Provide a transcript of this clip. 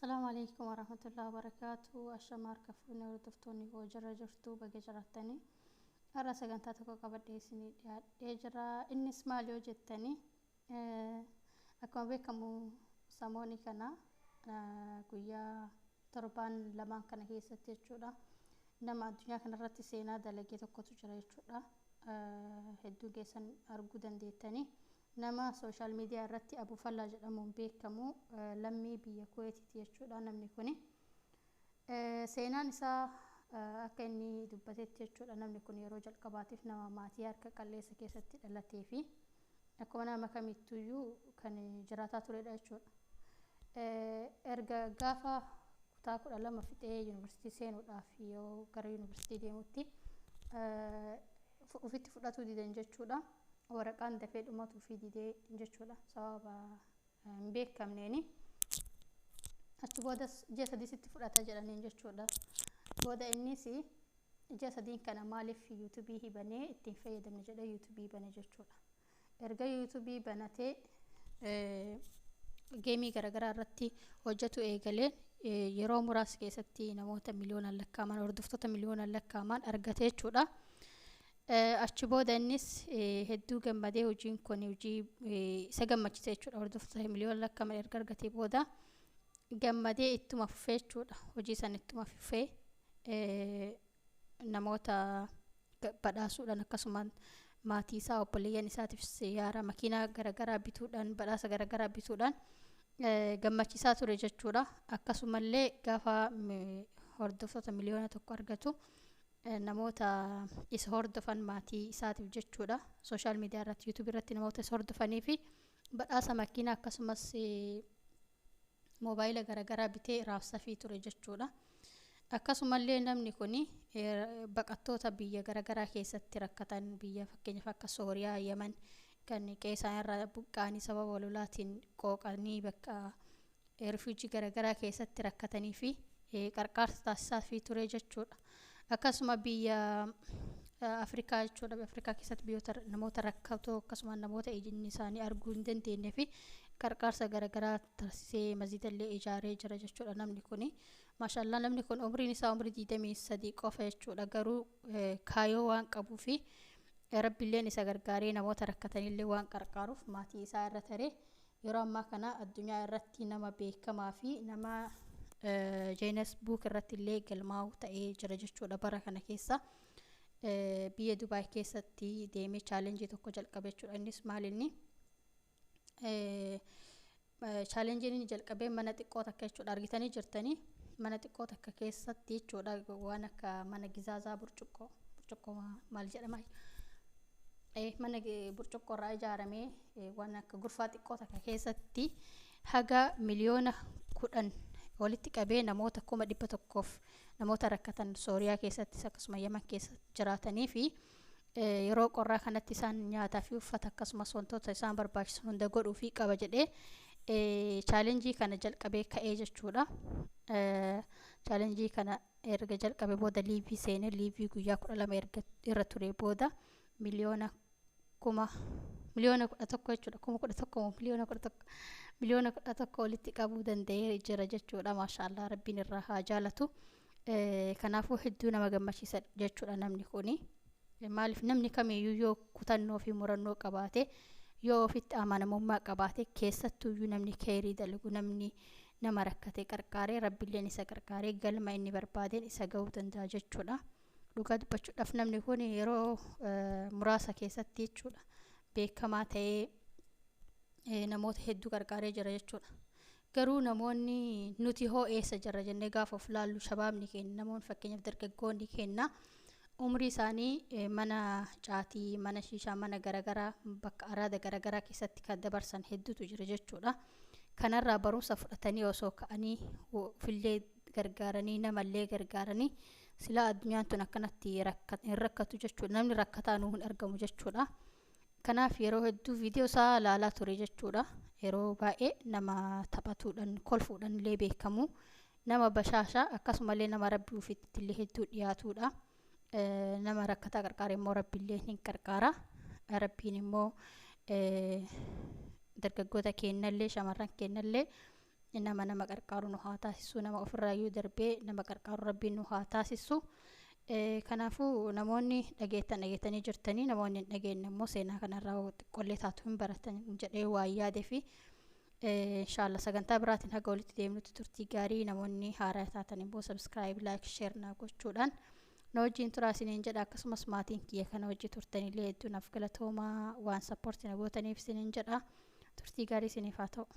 السلام عليكم ورحمة الله وبركاته. أشمار كفوني ودفتوني وجرى جرتو بقى جرتني أرى سجنتاتك قبل سنين يجرى إني اسمع لي وجدتني أكون بكمو ساموني كنا كويا تربان لما كان هي ستيجودا نما الدنيا كان رتي سينا دلقيت كوتو جرى يجودا هدو جيسن أرجودن ديتني nama social media irratti abu fallaa jedhamuun beekamu lammii biyya kuweetiiti jechuudha namni kuni seenaan isaa akka inni dubbatetti jechuudha namni kun yeroo jalqabaatiif nama maatii harka qalleessa keessatti dhalatee fi akkuma nama kamittuyyuu kan jiraataa turedha jechuudha erga gaafa kutaa 12 fixee yuunivarsiitii seenuudhaaf yoo gara yuunivarsiitii deemutti ofitti fudhatu didan jechuudha waraqaan dafee dhumatu fi didee jechuudha sababa beekamneeni achi booda ji'a sadiitti fudhata jedhaniin jechuudha booda innis ji'a sadiin kana maaliif yuutuubii hibanee ittiin fayyadamne jedhee yuutuubii bane jechuudha erga yuutuubii banatee geemii garaagaraa irratti hojjetu eegalee yeroo muraasa keessatti namoota miliyoonaan lakkaaman hordoftoota miliyoonaan lakkaaman argate jechuudha achi booda innis hedduu gammadee hojiin kun hojii isa gammachiisa jechuudha hordoftoota miliyoona lakkaaman erga argatee booda gammadee ittuma fufee jechuudha hojii san ittuma fufee namoota badhaasuudhaan akkasumas maatii isaa obboleeyyan isaatiif yaara makiinaa garaagaraa bituudhaan badhaasa garaagaraa bituudhaan gammachiisaa ture jechuudha akkasumallee gaafa hordoftoota miliyoona tokko argatu namoota isa hordofan maatii isaatiif jechuudha social media irratti youtube irratti namoota isa hordofanii fi badhaasa makiinaa akkasumas moobaayila garaagaraa bitee raabsafii ture jechuudha akkasumallee namni kuni baqattoota biyya garaagaraa keessatti rakkatan biyya fakkeenyaaf akka Sooriyaa Yemen kan qeesaan irraa buqqaanii sababa lolaatiin qooqanii bakka refuujii garaagaraa keessatti rakkatanii fi qarqaarsa taasisaafii ture jechuudha akkasuma biyya Afrikaa jechuudha Afrikaa keessatti biyyoota namoota rakkatoo akkasuma namoota ijinni isaanii arguu hin dandeenye fi qarqaarsa garaagaraa taasisee masjiidallee ijaaree jira jechuudha namni kuni maashaallah namni kun umriin isaa umrii 23 qofa jechuudha garuu kaayoo waan qabuu fi rabbiilleen isa gargaaree namoota rakkatanillee waan qarqaaruuf maatii isaa irra taree yeroo ammaa kana addunyaa irratti nama beekamaa fi nama Jeenes buuk irratti illee galmaa'u ta'ee jira jechuudha bara kana keessa biyya Dubaay keessatti deemee chaalenjii tokko jalqabe jechuudha innis maal inni chaalenjiin inni jalqabee mana xiqqoo takka jechuudha argitanii jirtanii mana xiqqoo takka keessatti jechuudha waan akka mana gizaazaa burcuqqoo maal jedhama mana burcuqqoo irraa ijaaramee waan akka gurfaa xiqqoo takka keessatti haga miliyoona 10 walitti qabee namoota 100,000 namoota rakkatan Sooriyaa keessatti akkasuma Yemen keessa jiraatanii fi yeroo qorraa kanatti isaan nyaataa fi uffata akkasumas wantoota isaan barbaachisu hunda godhuu fi qaba jedhee chaalenjii kana jalqabee ka'ee jechuudha chaalenjii kana erga jalqabee booda liivii seenee liivii guyyaa 12 erga irra ture booda miliyoona 11 jechuudha miliyoona 11 walitti qabuu danda'ee jira jechuudha maashaallah rabbiin irraa haa jaalatu kanaafuu hedduu nama gammachiisa jechuudha namni kuni maaliif namni kamiyyuu yoo kutannoo fi murannoo qabaate yoo ofitti amanamummaa qabaate keessattuyyuu namni keerii dalagu namni nama rakkate qarqaaree rabbiilleen isa qarqaaree galma inni barbaadeen isa ga'uu danda'a jechuudha dhugaa dubbachuudhaaf namni kun yeroo muraasa keessatti jechuudha beekamaa ta'ee namoota hedduu qarqaaree jira jechuudha garuu namoonni nuti hoo eessa jirra jennee gaafa of laallu shabaabni keenya namoonni fakkeenyaaf dargaggoonni keenya umrii isaanii mana caatii mana shiishaa mana garaagaraa bakka araada garaagaraa keessatti kan dabarsan hedduutu jira jechuudha kanarraa barumsa fudhatanii osoo ka'anii ofillee gargaaranii namallee gargaaranii silaa addunyaan tun akkanatti hin rakkatu jechuudha namni rakkataan hin argamu jechuudha kanaaf yeroo hedduu viidiyoo isaa ilaalaa ture jechuudha yeroo baay'ee nama taphatuudhaan kolfuudhaan illee beekamu nama bashaashaa akkasumallee nama rabbii ofiitti illee hedduu dhiyaatuudha nama rakkataa qarqaaree immoo rabbiillee hin qarqaara rabbiin immoo dargaggoota keenyallee shamarran keenyallee nama qarqaaru nu haa taasisu, nama ofirraayyuu darbee nama qarqaaru rabbiin nu haa taasisu. Kanaafuu namoonni dhageetanii jirtanii, namoonni hin dhageenye immoo seenaa kanarraa xiqqoollee taatu hin baratan jedhee waan yaadee fi inshallah sagantaa biraatiin haga walitti deemnutti turtii gaarii. Namoonni haaraa taatan immoo subscribe, like, share na gochuudhaan na wajjin turaa isiniin jedha. Akkasumas maatiin kiyya kana wajji turtanillee hedduu naaf galatoomaa waan support na gootaniif isiniin jedha. Turtii gaarii isiniif haa ta'u.